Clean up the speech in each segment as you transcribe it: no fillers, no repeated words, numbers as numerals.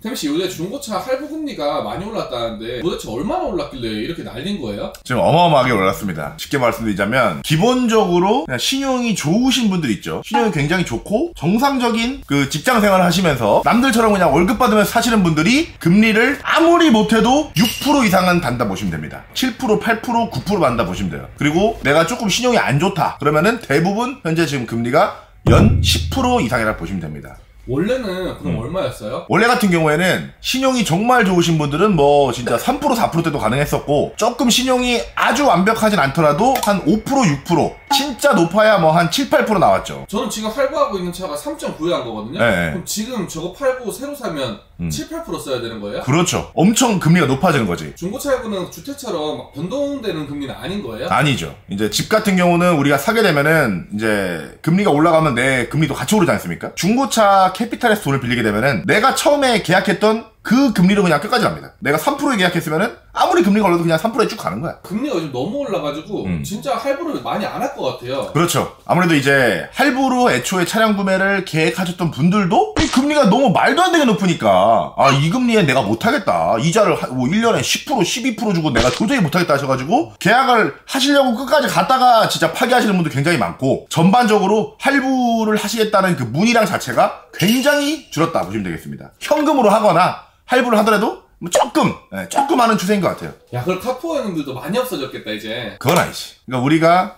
템씨 요새 중고차 할부 금리가 많이 올랐다는데 도대체 얼마나 올랐길래 이렇게 날린 거예요? 지금 어마어마하게 올랐습니다. 쉽게 말씀드리자면 기본적으로 그냥 신용이 좋으신 분들 있죠. 신용이 굉장히 좋고 정상적인 그 직장 생활을 하시면서 남들처럼 그냥 월급 받으면서 사시는 분들이 금리를 아무리 못해도 6% 이상은 단다 보시면 됩니다. 7%, 8%, 9% 받는다 보시면 돼요. 그리고 내가 조금 신용이 안 좋다 그러면은 대부분 현재 지금 금리가 연 10% 이상이라고 보시면 됩니다. 원래는 그럼 얼마였어요? 원래 같은 경우에는 신용이 정말 좋으신 분들은 뭐 진짜 3%, 4%대도 가능했었고 조금 신용이 아주 완벽하진 않더라도 한 5%, 6% 진짜 높아야 뭐 한 7, 8% 나왔죠. 저는 지금 할부하고 있는 차가 3.9에 한 거거든요. 네. 그럼 지금 저거 팔고 새로 사면 7, 8% 써야 되는 거예요? 그렇죠. 엄청 금리가 높아지는 거지. 중고차 할부는 주택처럼 막 변동되는 금리는 아닌 거예요? 아니죠. 이제 집 같은 경우는 우리가 사게 되면은 이제 금리가 올라가면 내 금리도 같이 오르지 않습니까? 중고차 캐피탈에서 돈을 빌리게 되면은 내가 처음에 계약했던 그 금리로 그냥 끝까지 갑니다. 내가 3%에 계약했으면은 아무리 금리가 올라도 그냥 3%에 쭉 가는 거야. 금리가 요즘 너무 올라가지고 진짜 할부를 많이 안 할 것 같아요. 그렇죠. 아무래도 이제 할부로 애초에 차량 구매를 계획하셨던 분들도 이 금리가 너무 말도 안 되게 높으니까 아, 이 금리에 내가 못하겠다. 이자를 뭐 1년에 10%, 12% 주고 내가 도저히 못하겠다 하셔가지고 계약을 하시려고 끝까지 갔다가 진짜 파기하시는 분들 굉장히 많고 전반적으로 할부를 하시겠다는 그 문의량 자체가 굉장히 줄었다 보시면 되겠습니다. 현금으로 하거나 할부를 하더라도 뭐 조금 하는 추세인 것 같아요. 야, 그럼 카푸어 형님들도 많이 없어졌겠다 이제. 그건 아니지. 그러니까 우리가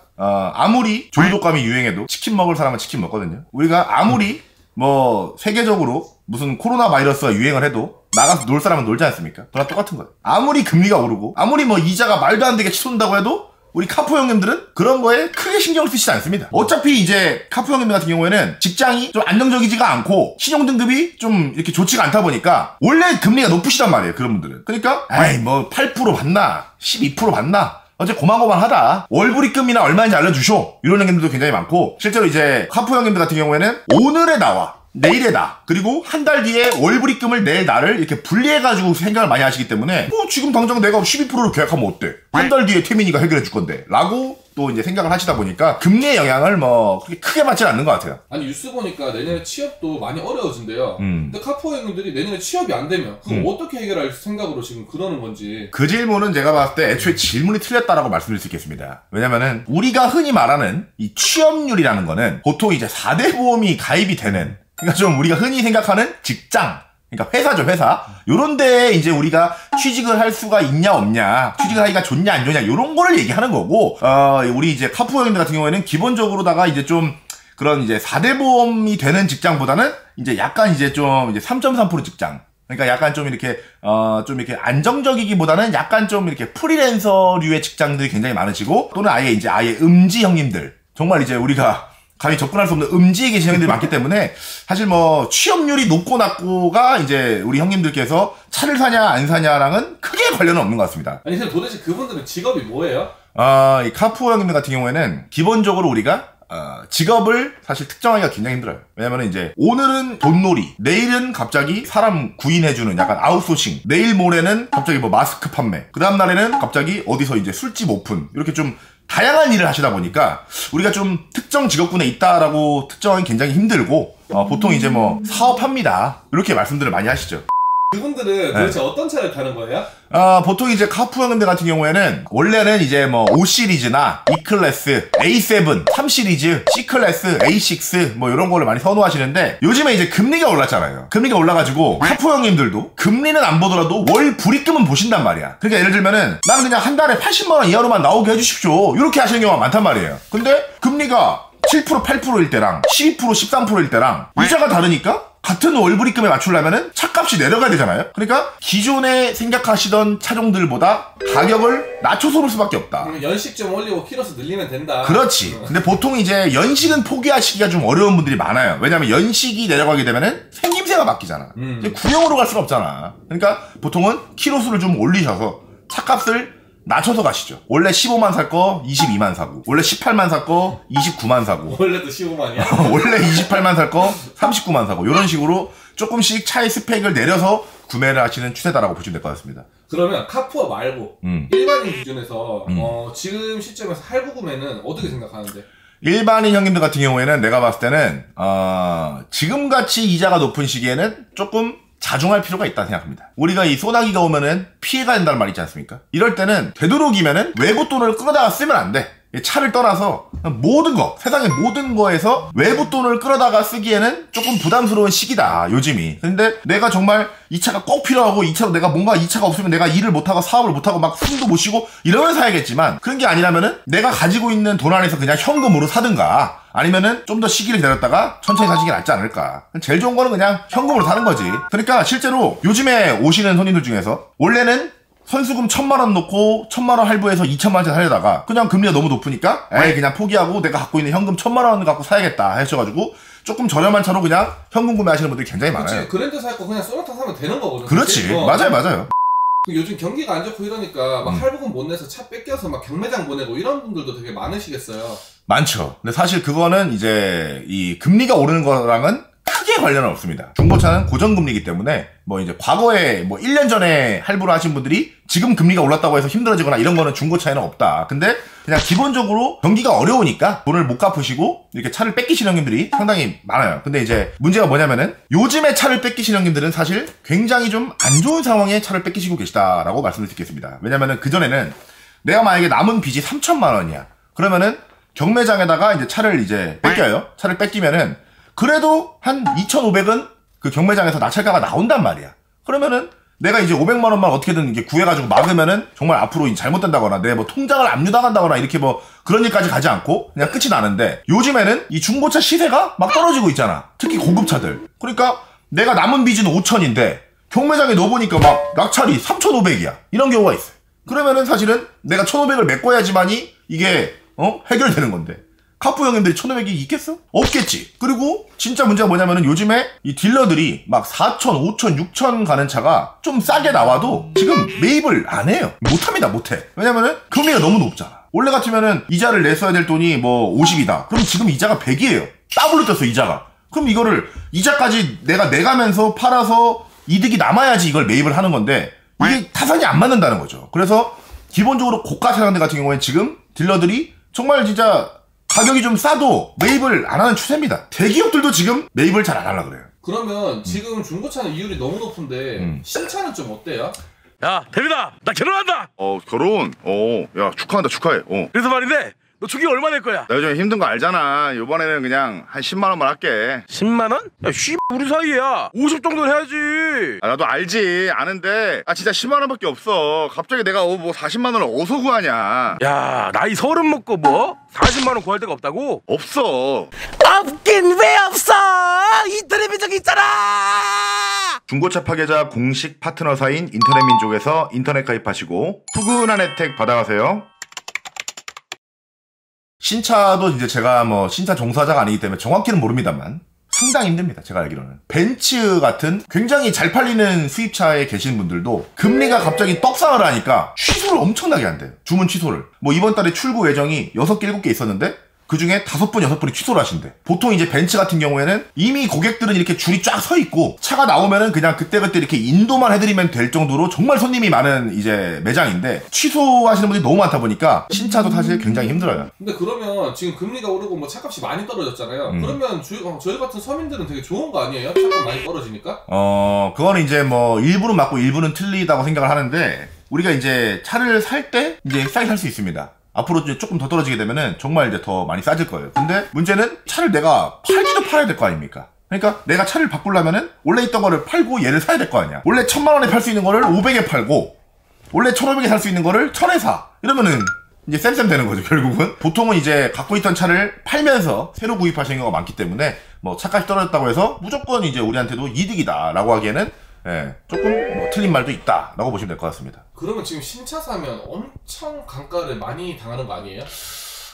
아무리 조류독감이 유행해도 치킨 먹을 사람은 치킨 먹거든요. 우리가 아무리 뭐 세계적으로 무슨 코로나 바이러스가 유행을 해도 나가서 놀 사람은 놀지 않습니까? 그랑 똑같은 거예요. 아무리 금리가 오르고 아무리 뭐 이자가 말도 안 되게 치솟는다고 해도 우리 카푸 형님들은 그런 거에 크게 신경을 쓰시지 않습니다. 어차피 이제 카푸 형님 같은 경우에는 직장이 좀 안정적이지가 않고 신용등급이 좀 이렇게 좋지가 않다 보니까 원래 금리가 높으시단 말이에요. 그런 분들은. 그러니까 에이 뭐 8% 받나 12% 받나 어째 고만고만하다. 월불입금이나 얼마인지 알려주쇼. 이런 형님들도 굉장히 많고 실제로 이제 카푸 형님들 같은 경우에는 오늘의 나와 내일의 나 그리고 한 달 뒤에 월불입금을 낼 날을 이렇게 분리해가지고 생각을 많이 하시기 때문에 뭐 지금 당장 내가 12%로 계약하면 어때? 한 달 뒤에 태민이가 해결해 줄 건데 라고 또 이제 생각을 하시다 보니까 금리의 영향을 뭐 그렇게 크게 받지는 않는 것 같아요. 아니 뉴스 보니까 내년에 취업도 많이 어려워진대요. 근데 카푸어 형님들이 내년에 취업이 안 되면 그거 어떻게 해결할 생각으로 지금 그러는 건지. 그 질문은 제가 봤을 때 애초에 질문이 틀렸다라고 말씀드릴 수 있겠습니다. 왜냐면은 우리가 흔히 말하는 이 취업률이라는 거는 보통 이제 4대 보험이 가입이 되는 그러니까 좀 우리가 흔히 생각하는 직장, 그러니까 회사죠, 회사. 요런 데에 이제 우리가 취직을 할 수가 있냐, 없냐, 취직을 하기가 좋냐, 안 좋냐, 요런 거를 얘기하는 거고, 우리 이제 카푸 형님들 같은 경우에는 기본적으로다가 이제 좀 그런 이제 4대 보험이 되는 직장보다는 이제 약간 이제 좀 이제 3.3% 직장. 그러니까 약간 좀 이렇게, 좀 이렇게 안정적이기보다는 약간 좀 이렇게 프리랜서류의 직장들이 굉장히 많으시고, 또는 아예 음지 형님들. 정말 이제 우리가 감히 접근할 수 없는 음지에 계신 형님들이 많기 때문에 사실 뭐 취업률이 높고 낮고가 이제 우리 형님들께서 차를 사냐 안 사냐랑은 크게 관련은 없는 것 같습니다. 아니 근데 도대체 그분들은 직업이 뭐예요? 이 카푸어 형님들 같은 경우에는 기본적으로 우리가 직업을 사실 특정하기가 굉장히 힘들어요. 왜냐면 이제 오늘은 돈놀이, 내일은 갑자기 사람 구인해주는 약간 아웃소싱, 내일 모레는 갑자기 뭐 마스크 판매, 그 다음 날에는 갑자기 어디서 이제 술집 오픈 이렇게 좀 다양한 일을 하시다 보니까 우리가 좀 특정 직업군에 있다라고 특정하기 굉장히 힘들고 보통 이제 뭐 사업합니다 이렇게 말씀들을 많이 하시죠. 그분들은 도대체 어떤 차를 타는 거예요? 보통 이제 카푸 형님들 같은 경우에는 원래는 이제 뭐 5시리즈나 E클래스, A7, 3시리즈, C클래스, A6 뭐 이런 거를 많이 선호하시는데 요즘에 이제 금리가 올랐잖아요. 금리가 올라가지고 카푸 형님들도 금리는 안 보더라도 월 불입금은 보신단 말이야. 그러니까 예를 들면은 나는 그냥 한 달에 80만 원 이하로만 나오게 해주십시오. 이렇게 하시는 경우가 많단 말이에요. 근데 금리가 7%, 8%일 때랑 12%, 13%일 때랑 이자가 다르니까 같은 월불입금에 맞추려면은 차값이 내려가야 되잖아요. 그러니까 기존에 생각하시던 차종들보다 가격을 낮춰서 올 수밖에 없다. 연식 좀 올리고 키로수 늘리면 된다. 그렇지. 근데 보통 이제 연식은 포기하시기가 좀 어려운 분들이 많아요. 왜냐면 연식이 내려가게 되면은 생김새가 바뀌잖아. 이제 구형으로 갈 수가 없잖아. 그러니까 보통은 키로수를 좀 올리셔서 차값을 낮춰서 가시죠. 원래 15만 살 거 22만 사고, 원래 18만 살 거 29만 사고, 원래도 15만이야? 원래 28만 살 거 39만 사고, 이런 식으로 조금씩 차의 스펙을 내려서 구매를 하시는 추세다라고 보시면 될 것 같습니다. 그러면 카푸어 말고 일반인 기준에서 지금 시점에서 할부 구매는 어떻게 생각하는데? 일반인 형님들 같은 경우에는 내가 봤을 때는 지금같이 이자가 높은 시기에는 조금 자중할 필요가 있다고 생각합니다. 우리가 이 소나기가 오면은 피해가 된다는 말 있지 않습니까? 이럴 때는 되도록이면은 외부 돈을 끌어다가 쓰면 안 돼. 차를 떠나서 모든 거, 세상의 모든 거에서 외부 돈을 끌어다가 쓰기에는 조금 부담스러운 시기다, 요즘이. 근데 내가 정말 이 차가 꼭 필요하고 이 차로 내가 뭔가 이 차가 없으면 내가 일을 못하고 사업을 못하고 막 숨도 못 쉬고 이러면 사야겠지만 그런 게 아니라면은 내가 가지고 있는 돈 안에서 그냥 현금으로 사든가 아니면은 좀 더 시기를 기다렸다가 천천히 사시는 게 낫지 않을까. 제일 좋은 거는 그냥 현금으로 사는 거지. 그러니까 실제로 요즘에 오시는 손님들 중에서 원래는 선수금 1000만원 놓고 1000만원 할부해서 2000만원짜리 사려다가 그냥 금리가 너무 높으니까 에이 그냥 포기하고 내가 갖고 있는 현금 1000만원 갖고 사야겠다 하셔가지고 조금 저렴한 차로 그냥 현금 구매하시는 분들이 굉장히 많아요. 그렇지. 그랜드 살 거 그냥 소나타 사면 되는 거거든. 그렇지. 맞아요. 요즘 경기가 안 좋고 이러니까 막 할부금 못 내서 차 뺏겨서 막 경매장 보내고 이런 분들도 되게 많으시겠어요. 많죠. 근데 사실 그거는 이제 이 금리가 오르는 거랑은 크게 관련은 없습니다. 중고차는 고정금리이기 때문에 뭐 이제 과거에 뭐 1년 전에 할부를 하신 분들이 지금 금리가 올랐다고 해서 힘들어지거나 이런 거는 중고차에는 없다. 근데 그냥 기본적으로 경기가 어려우니까 돈을 못 갚으시고 이렇게 차를 뺏기시는 형님들이 상당히 많아요. 근데 이제 문제가 뭐냐면은 요즘에 차를 뺏기시는 형님들은 사실 굉장히 좀 안 좋은 상황에 차를 뺏기시고 계시다라고 말씀을 드리겠습니다. 왜냐면은 그전에는 내가 만약에 남은 빚이 3천만 원이야. 그러면은 경매장에다가 이제 차를 이제 뺏겨요. 차를 뺏기면은 그래도 한 2,500은 그 경매장에서 낙찰가가 나온단 말이야. 그러면은 내가 이제 500만 원만 어떻게든 이게 구해가지고 막으면은 정말 앞으로 잘못된다거나 내 뭐 통장을 압류당한다거나 이렇게 뭐 그런 일까지 가지 않고 그냥 끝이 나는데 요즘에는 이 중고차 시세가 막 떨어지고 있잖아. 특히 고급차들. 그러니까 내가 남은 빚은 5천인데 경매장에 넣어보니까 막 낙찰이 3,500이야. 이런 경우가 있어요. 그러면은 사실은 내가 1,500을 메꿔야지만이 이게 해결되는 건데 카푸 형님들이 1,500이 있겠어? 없겠지. 그리고 진짜 문제가 뭐냐면은 요즘에 이 딜러들이 막 4천, 5천, 6천 가는 차가 좀 싸게 나와도 지금 매입을 안 해요. 못합니다. 못해. 왜냐면은 금리가 너무 높잖아. 원래 같으면은 이자를 냈어야 될 돈이 뭐 50이다. 그럼 지금 이자가 100이에요. 더블로 떴어 이자가. 그럼 이거를 이자까지 내가 내가면서 팔아서 이득이 남아야지 이걸 매입을 하는 건데 이게 타산이 안 맞는다는 거죠. 그래서 기본적으로 고가 차량들 같은 경우에는 지금 딜러들이 정말 진짜 가격이 좀 싸도 매입을 안 하는 추세입니다. 대기업들도 지금 매입을 잘 안 하려고 그래요. 그러면 지금 중고차는 이율이 너무 높은데 신차는 좀 어때요? 야, 대민아, 나 결혼한다. 결혼? 야, 축하해. 그래서 말인데, 너 축의 얼마 낼 거야? 나 요즘 힘든 거 알잖아. 이번에는 그냥 한 10만 원만 할게. 10만 원? 야, 우리 사이야. 50 정도는 해야지. 나도 알지. 아는데 진짜 10만 원밖에 없어. 갑자기 내가 뭐 40만 원을 어디서 구하냐. 야, 나이 30 먹고 뭐? 40만 원 구할 데가 없다고? 없어. 없긴 왜 없어? 인터넷 민족 있잖아. 중고차 파괴자 공식 파트너사인 인터넷민족에서 인터넷 가입하시고 푸근한 혜택 받아가세요. 신차도 이제 제가 뭐 신차 종사자가 아니기 때문에 정확히는 모릅니다만 상당히 힘듭니다. 제가 알기로는 벤츠 같은 굉장히 잘 팔리는 수입차에 계시는 분들도 금리가 갑자기 떡상을 하니까 취소를 엄청나게 한대요. 주문 취소를. 뭐 이번 달에 출고 예정이 6개 7개 있었는데 그 중에 5분, 6분이 취소를 하신대. 보통 이제 벤츠 같은 경우에는 이미 고객들은 이렇게 줄이 쫙 서 있고 차가 나오면은 그냥 그때그때 이렇게 인도만 해드리면 될 정도로 정말 손님이 많은 이제 매장인데 취소하시는 분들이 너무 많다 보니까 신차도 사실 굉장히 힘들어요. 근데 그러면 지금 금리가 오르고 뭐 차값이 많이 떨어졌잖아요. 그러면 저희 같은 서민들은 되게 좋은 거 아니에요? 차값 많이 떨어지니까? 그거는 이제 뭐 일부는 맞고 일부는 틀리다고 생각을 하는데 우리가 이제 차를 살 때 이제 싸게 살 수 있습니다. 앞으로 이제 조금 더 떨어지게 되면은 정말 이제 더 많이 싸질 거예요. 근데 문제는 차를 내가 팔기도 팔아야 될 거 아닙니까? 그러니까 내가 차를 바꾸려면은 원래 있던 거를 팔고 얘를 사야 될 거 아니야. 원래 1,000만 원에 팔 수 있는 거를 500에 팔고 원래 1,500에 살 수 있는 거를 1,000에 사. 이러면은 이제 쌤쌤 되는 거죠, 결국은. 보통은 이제 갖고 있던 차를 팔면서 새로 구입하시는 경우가 많기 때문에 뭐 차값이 떨어졌다고 해서 무조건 이제 우리한테도 이득이다라고 하기에는 조금 뭐 틀린 말도 있다라고 보시면 될 것 같습니다. 그러면 지금 신차 사면 엄청 강가를 많이 당하는 거 아니에요?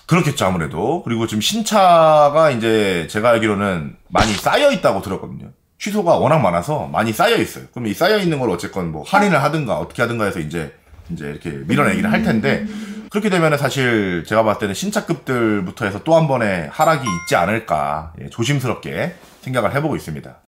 그렇겠죠, 아무래도. 그리고 지금 신차가 이제 제가 알기로는 많이 쌓여 있다고 들었거든요. 취소가 워낙 많아서 많이 쌓여 있어요. 그럼 이 쌓여 있는 걸 어쨌건 뭐 할인을 하든가 어떻게 하든가 해서 이제 이렇게 밀어내기를 할 텐데 그렇게 되면은 사실 제가 봤을 때는 신차급들부터 해서 또 한 번의 하락이 있지 않을까 조심스럽게 생각을 해보고 있습니다.